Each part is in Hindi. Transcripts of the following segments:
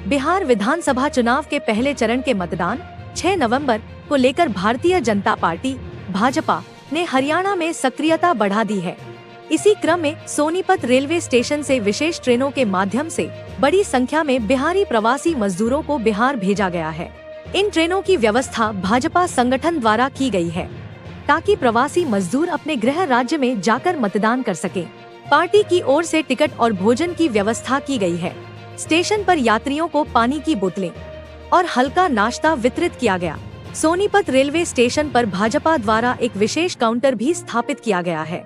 बिहार विधानसभा चुनाव के पहले चरण के मतदान 6 नवंबर को लेकर भारतीय जनता पार्टी भाजपा ने हरियाणा में सक्रियता बढ़ा दी है। इसी क्रम में सोनीपत रेलवे स्टेशन से विशेष ट्रेनों के माध्यम से बड़ी संख्या में बिहारी प्रवासी मजदूरों को बिहार भेजा गया है। इन ट्रेनों की व्यवस्था भाजपा संगठन द्वारा की गई है ताकि प्रवासी मजदूर अपने गृह राज्य में जाकर मतदान कर सकें। पार्टी की ओर से टिकट और भोजन की व्यवस्था की गई है। स्टेशन पर यात्रियों को पानी की बोतलें और हल्का नाश्ता वितरित किया गया। सोनीपत रेलवे स्टेशन पर भाजपा द्वारा एक विशेष काउंटर भी स्थापित किया गया है,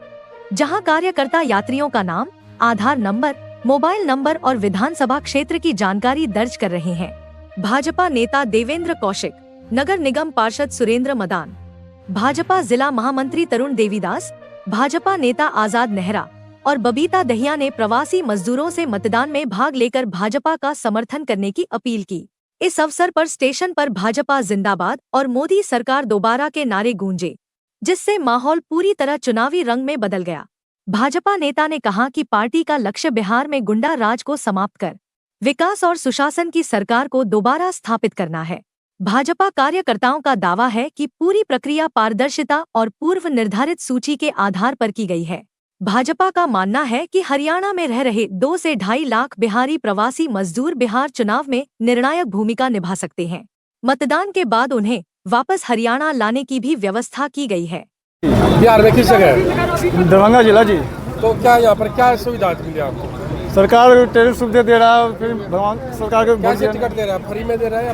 जहां कार्यकर्ता यात्रियों का नाम, आधार नंबर, मोबाइल नंबर और विधानसभा क्षेत्र की जानकारी दर्ज कर रहे हैं। भाजपा नेता देवेंद्र कौशिक, नगर निगम पार्षद सुरेंद्र मदान, भाजपा जिला महामंत्री तरुण देवीदास, भाजपा नेता आजाद नेहरा और बबीता दहिया ने प्रवासी मजदूरों से मतदान में भाग लेकर भाजपा का समर्थन करने की अपील की। इस अवसर पर स्टेशन पर भाजपा जिंदाबाद और मोदी सरकार दोबारा के नारे गूंजे, जिससे माहौल पूरी तरह चुनावी रंग में बदल गया। भाजपा नेता ने कहा कि पार्टी का लक्ष्य बिहार में गुंडा राज को समाप्त कर विकास और सुशासन की सरकार को दोबारा स्थापित करना है। भाजपा कार्यकर्ताओं का दावा है कि पूरी प्रक्रिया पारदर्शिता और पूर्व निर्धारित सूची के आधार पर की गई है। भाजपा का मानना है कि हरियाणा में रह रहे 2 से 2.5 लाख बिहारी प्रवासी मजदूर बिहार चुनाव में निर्णायक भूमिका निभा सकते हैं। मतदान के बाद उन्हें वापस हरियाणा लाने की भी व्यवस्था की गई है। बिहार में किस जगह? दरभंगा जिला जी। तो क्या यहाँ पर क्या सुविधा मिली आपको? सरकार ट्रेन सुविधा दे रहा है, फिर भगवान सरकार के कैसे टिकट दे रहा है? फ्री में दे रहा है?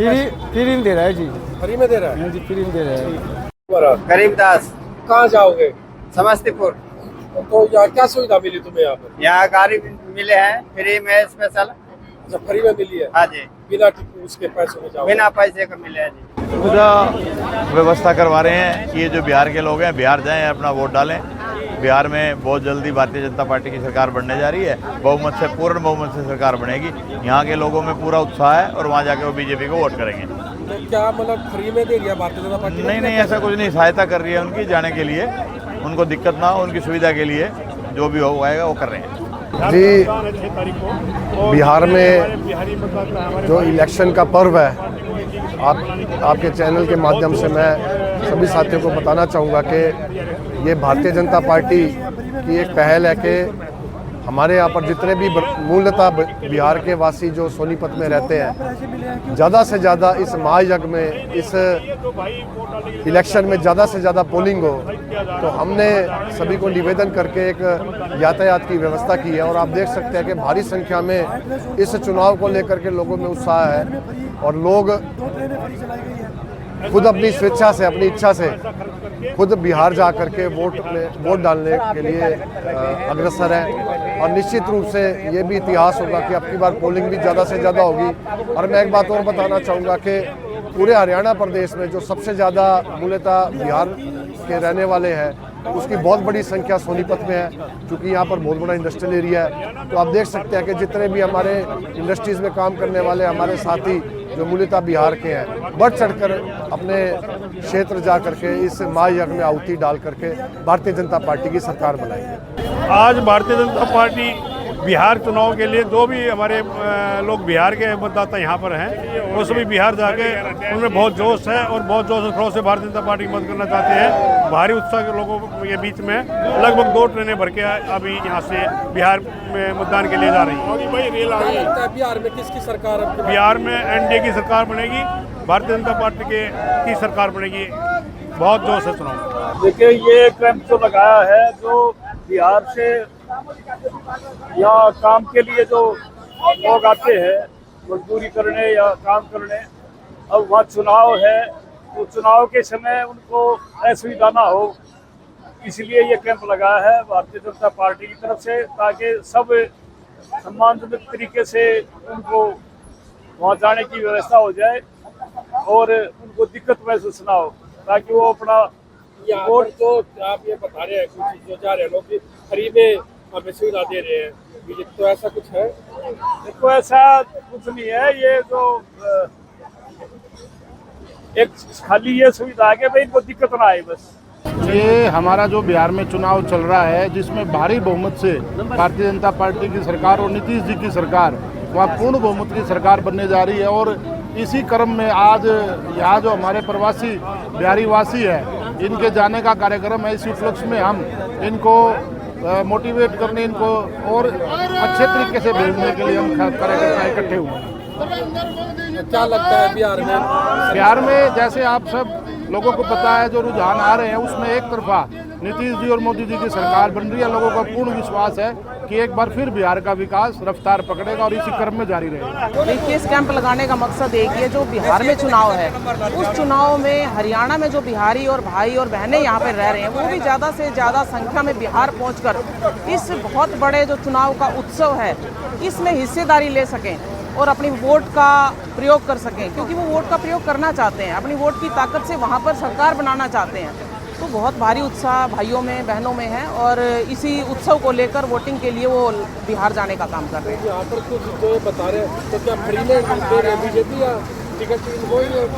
फ्री में दे रहा है जी। फ्री में दे रहा है जी, फ्री में दे रहा है। गरीबदास। कहाँ जाओगे? समस्तीपुर। तो यहाँ क्या सुविधा मिली तुम्हें? यहाँ पर यहाँ गाड़ी मिले हैं फ्री में स्पेशल। अच्छा, फ्री में मिली है? हाँ जी, बिना उसके पैसों में जाओगे? बिना पैसे का मिले हैं जी। पूरा व्यवस्था करवा रहे हैं कि ये जो बिहार के लोग हैं बिहार जाएं, अपना वोट डालें। बिहार में बहुत जल्दी भारतीय जनता पार्टी की सरकार बनने जा रही है। बहुमत से, पूर्ण बहुमत से सरकार बनेगी। यहाँ के लोगों में पूरा उत्साह है और वहाँ जाके वो बीजेपी को वोट करेंगे। तो क्या मतलब फ्री में दे रही है भारतीय जनता पार्टी? नहीं, ऐसा कुछ नहीं, सहायता कर रही है उनकी जाने के लिए, उनको दिक्कत ना हो, उनकी सुविधा के लिए जो भी होगा वो कर रहे हैं जी। बिहार में जो इलेक्शन का पर्व है, आपके चैनल के माध्यम से मैं सभी साथियों को बताना चाहूँगा कि ये भारतीय जनता पार्टी की एक पहल है कि हमारे यहाँ पर जितने भी मूलतः बिहार के वासी जो सोनीपत में रहते हैं, ज़्यादा से ज़्यादा इस महायज्ञ में, इस इलेक्शन में ज़्यादा से ज़्यादा पोलिंग हो। तो हमने सभी को निवेदन करके एक यातायात की व्यवस्था की है और आप देख सकते हैं कि भारी संख्या में इस चुनाव को लेकर के लोगों में उत्साह है और लोग खुद अपनी स्वेच्छा से, अपनी इच्छा से खुद बिहार जा करके वोट डालने के लिए अग्रसर हैं। और निश्चित रूप से ये भी इतिहास होगा कि अब की बार पोलिंग भी ज़्यादा से ज़्यादा होगी। और मैं एक बात और बताना चाहूँगा कि पूरे हरियाणा प्रदेश में जो सबसे ज़्यादा मूलतः बिहार के रहने वाले हैं, उसकी बहुत बड़ी संख्या सोनीपत में है, क्योंकि यहाँ पर बहुत बड़ा इंडस्ट्रियल एरिया है। तो आप देख सकते हैं कि जितने भी हमारे इंडस्ट्रीज़ में काम करने वाले हमारे साथी जो मूलतः बिहार के हैं, बढ़ चढ़कर अपने क्षेत्र जा करके इस महायज्ञ में आहुति डाल करके भारतीय जनता पार्टी की सरकार बनाई। आज भारतीय जनता पार्टी बिहार चुनाव के लिए जो भी हमारे लोग बिहार के मतदाता यहाँ पर हैं, वो सभी बिहार जाके उनमें बहुत जोश है और बहुत जोश और खरोश से भारतीय जनता पार्टी की मदद करना चाहते हैं। भारी उत्साह के लोगों के बीच में लगभग 2 ट्रेनें भर के अभी यहाँ से बिहार में मतदान के लिए जा रही हैं। बिहार में किसकी सरकार? बिहार में एनडीए की सरकार बनेगी, भारतीय जनता पार्टी की सरकार बनेगी। बहुत जोश है चुनाव। देखिए, ये कैंप जो लगाया है, जो बिहार से यहाँ काम के लिए जो लोग आते हैं मजदूरी करने या काम करने, अब वहाँ चुनाव है तो चुनाव के समय उनको असुविधा ना हो, इसलिए ये कैंप लगाया है भारतीय जनता पार्टी की तरफ से, ताकि सब सम्मानजनक तरीके से उनको वहाँ जाने की व्यवस्था हो जाए और उनको दिक्कत महसूस ना हो, ताकि वो अपना वोट। तो आप ये बता रहे हैं कुछ जो जा रहे हैं लोग फ्री में हमें सुविधा दे रहे हैं, तो ऐसा कुछ है? देखो, ऐसा कुछ नहीं है। ये जो एक खाली ये सुविधा है कि भाई इनको दिक्कत ना आए बस। ये हमारा जो बिहार में चुनाव चल रहा है, जिसमें भारी बहुमत से भारतीय जनता पार्टी की सरकार और नीतीश जी की सरकार वहाँ पूर्ण बहुमत की सरकार बनने जा रही है। और इसी क्रम में आज यहाँ जो हमारे प्रवासी बिहारी वासी है, इनके जाने का कार्यक्रम है। इसी उपलक्ष्य में हम इनको मोटिवेट करने, इनको और अच्छे तरीके से भेजने के लिए हम कार्यकर्ता इकट्ठे हुए हैं। क्या लगता है बिहार में जैसे आप सब लोगों को पता है, जो रुझान आ रहे हैं उसमें एक तरफा नीतीश जी और मोदी जी की सरकार बन रही है। लोगों का पूर्ण विश्वास है कि एक बार फिर बिहार का विकास रफ्तार पकड़ेगा और इसी क्रम में जारी रहेगा। देखिए, इस कैंप लगाने का मकसद एक ही है, जो बिहार में चुनाव है, उस चुनाव में हरियाणा में जो बिहारी और भाई और बहनें यहाँ पे रह रहे हैं, वो भी ज़्यादा से ज़्यादा संख्या में बिहार पहुँचकर इस बहुत बड़े जो चुनाव का उत्सव है, इसमें हिस्सेदारी ले सकें और अपनी वोट का प्रयोग कर सकें, क्योंकि वो वोट का प्रयोग करना चाहते हैं, अपनी वोट की ताकत से वहाँ पर सरकार बनाना चाहते हैं। तो बहुत भारी उत्साह भाइयों में बहनों में है और इसी उत्सव को लेकर वोटिंग के लिए वो बिहार जाने का काम कर रहे हैं। यहाँ पर कुछ जो बता रहे हैं, तो क्या फ्री में दे रहे हैं बीजेपी या टिकट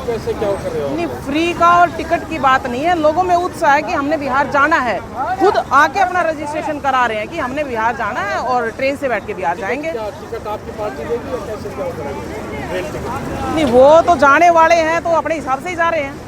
कैसे क्या कर रहे हो? नहीं, फ्री का और टिकट की बात नहीं है। लोगों में उत्साह है कि हमने बिहार जाना है, खुद आके अपना रजिस्ट्रेशन करा रहे हैं कि हमने बिहार जाना है और ट्रेन से बैठ के बिहार जाएंगे। टिकट आपकी पार्टी देगी या कैसे क्या करेंगे? नहीं, वो तो जाने वाले हैं तो अपने हिसाब से ही जा रहे हैं।